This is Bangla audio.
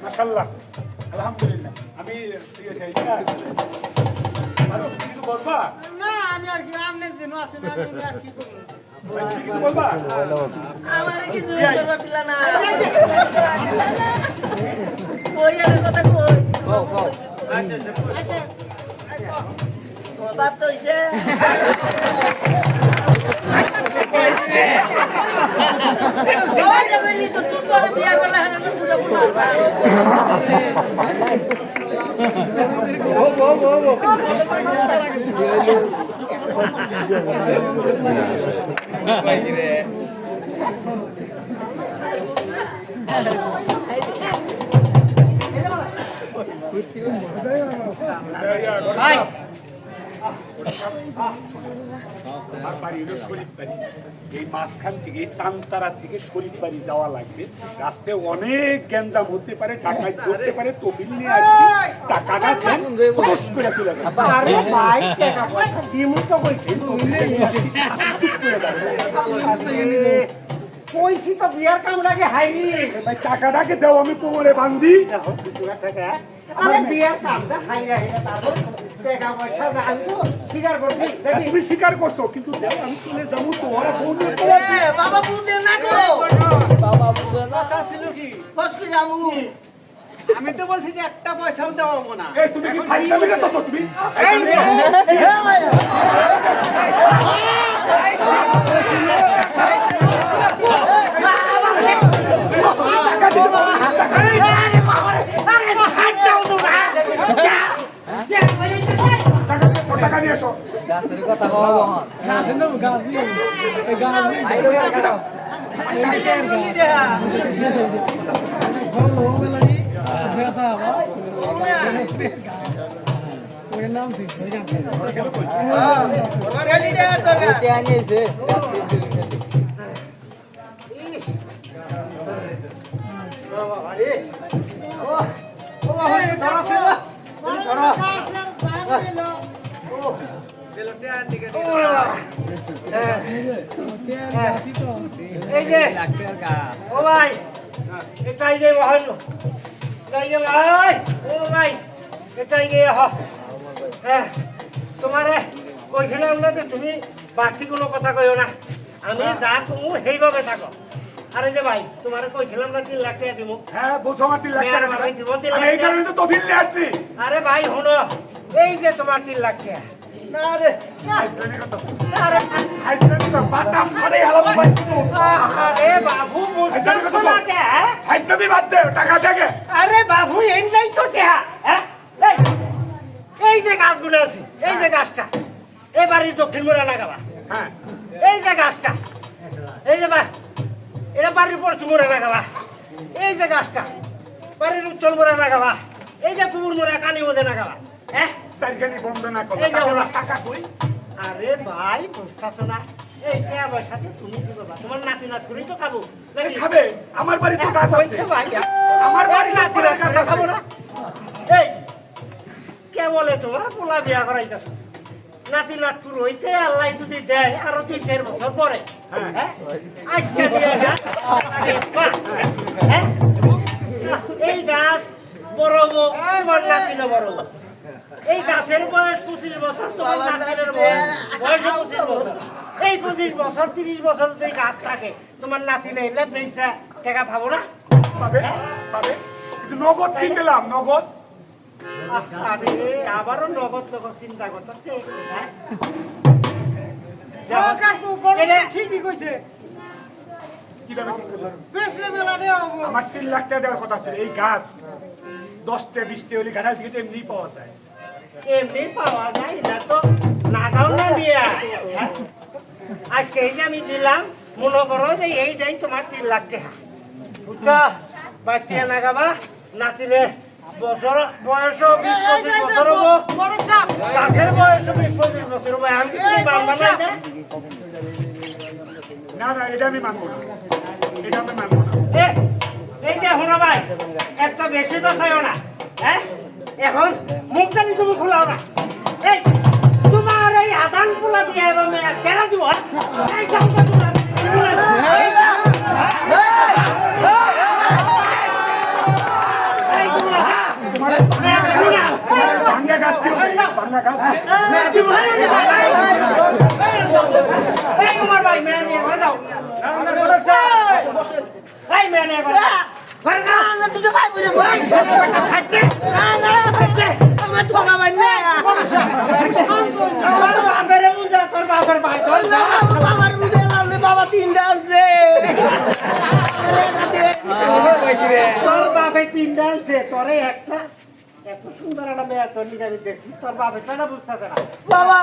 মাশাআল্লাহ, আলহামদুলিল্লাহ। আমি কিছু বলবা? না আমি আর কি আপনি যেন আছেন আমি আর কি করব? তুমি কিছু বলবা? আমার কিছু করবা পিলা না। কই আমি কথা কই। আচ্ছা আচ্ছা। বাপ তো হইছে। ওই যে বলি তো তুই করে বিয়া করলে হ্যাঁ না পুরো পুরো। আমার বাড়ি হলো শরীফ বাড়ি। এই মাঝখান থেকে চান্তারা থেকে শরীফ বাড়ি যাওয়া লাগবে। রাস্তায় অনেক গ্যাঞ্জাম হতে পারে, টাকায় করতে পারে, তহবিল নিয়ে আসছি, টাকাটা দেন, খরচ করে চলে যাবে। আরে ভাই টাকা পয়সা দিমু তো কইছি চুপ করে যাবে। কইছি তো বিয়ার কাম লাগে হাইনি ভাই টাকাটাকে দাও, আমি কোমরে বান্ধি। দেখো টাকা আরে বিয়ার কামটা হাইরা হাইরা তারপর টাকা পয়সা আমি তো স্বীকার করছি দেখি তুমি স্বীকার করছো, কিন্তু দাও আমি চলে যাবো তো। ওরা ফোন বাবা বুঝে না গো বাবা বুঝে না কথা ছিল কি ফসকে যাবো আমি তো বলছি যে একটা পয়সাও দেওয়াবো না। এই তুমি কি ফাইজলামি করতেছো তুমি? এই যে টাকা নিয়ে এসো। গাছের কথা কওয়া বহন গাছের নাম গাছ নিয়ে এই গাছ নিয়ে আইডো কাটো ভালো হবে লাগি বেসা বা ওর নাম দিস ওই গাছ ওর গালি দে আর টাকা কে আনিয়েছে গাছ দিয়েছে আরে ও ও বাবা ধরো ছিল ধরো এই যে ও ভাই এটাই যে বহান এটাই যে ভাই ও ভাই এটাই যে হ্যাঁ তোমারে কইছিলাম না যে তুমি বাড়তি কোনো কথা কইও না, আমি যা কমু সেইভাবে থাকো। আরে যে ভাই তোমারে কইছিলাম না 3 লাখ টাকা দিমু। হ্যাঁ বুঝো, আমার 3 লাখ টাকা আমি দিব 3 লাখ আমি এই কারণে তো তহবিল নিয়ে আসছি। আরে ভাই শোনো এই যে তোমার 3 লাখ টাকা না রে ফাইজলামি করতেছো। আরে ফাইজলামি কর, বাটাম ফাটাই হালাবো ভাই। আরে বাবু বুঝতেছ না কে ফাইজলামি বাদ দে, টাকা দেখে। আরে বাবু এনলাই তো কে হ্যাঁ এই যে গাছগুলো আছে এই যে গাছটা এবারই দক্ষিণ মোড়া লাগাবা। হ্যাঁ এই যে গাছটা এই যে বা এটা বাড়ির পশ্চিম মোড়া লাগাবা। এই যে গাছটা বাড়ির উত্তর মোড়া লাগাবা। এই যে পুকুর মোড়া কালী মধ্যে লাগাবা। হ্যাঁ সাইকেলি বন্ধ না করো। এই যে ওরা টাকা কই? আরে ভাই বুঝতেছ না এইটা আমার সাথে তুমি কি করবা? তোমার নাতি নাত করেই তো খাবো নাকি? খাবে? আমার বাড়ি তো গাছ আছে। বলছে ভাই আমার বাড়ি নাতি নাত করে খাবো না। এই কে বলে তোমার পোলা বিয়া করাইতেছ? নাতি নাত করে হইতে আল্লাহ যদি দেয় আরো 2-4 বছর পরে হ্যাঁ আজকে দিয়ে গাছ হ্যাঁ এই গাছ বড় তোমার নাতি না বড় এই গাছের বয়স 25 বছর, তোমার নাতির বয়স 25 বছর। এই 25 বছর 30 বছর যদি গাছ থাকে তোমার নাতি নেইলে পয়সা টাকা পাবো না? পাবে পাবে, কিন্তু নগদ কি পেলাম? নগদ আমি আবারও নগদ নগদ চিন্তা করতেছি। ঠিকই কইছে কিভাবে ঠিক করলাম? বেশলে বেলা দেওয়া আমার 3 লাখ টাকা দেওয়ার কথা ছিল। এই গাছ 10টা 20টা হলে গাছ থেকে তো এমনি পাওয়া যায়। এমনি পাওয়া যায় না তো নাগাও না দিয়া আজকে এই যে আমি দিলাম মনে করো যে এইটাই তোমার 3 লাখ টাকা বুঝছো? বাচ্চা নাগাবা নাতিলে বছর বয়স 20-25 বছর হবো, গাছের বয়স 20-25 বছর হবো। আমি কি মানবা না এটা? না না, এটা আমি মানবো না, এটা আমি মানবো না। এই যে শোনো ভাই একটা বেশি বাঁচাইও না হ্যাঁ এখন মুখ জানি তুমি খোলাও না। এই তোমার এই আদান পোলা দিয়ে কেনা দিব এই ভাঙা গাছ দে। এই উমর ভাই মেয়ে নিয়ে ঘরে যাও এই মেয়ে নিয়ে ঘরে যাও। ঘরে যাও না তুই ভাই বুঝে ভাই না না আমার ঠকা ভাই না তোর বাপের বুঝা তোর বাপের ভাই তোর আমার বুঝে লাভলে বাবা তিনটা আনছে তোর বাপে তিনটা আনছে তোরে একটা এত সুন্দর একটা মেয়ে তোর নিয়ে আমি দেখছি তোর বাপে তো না বুঝতেছে না বাবা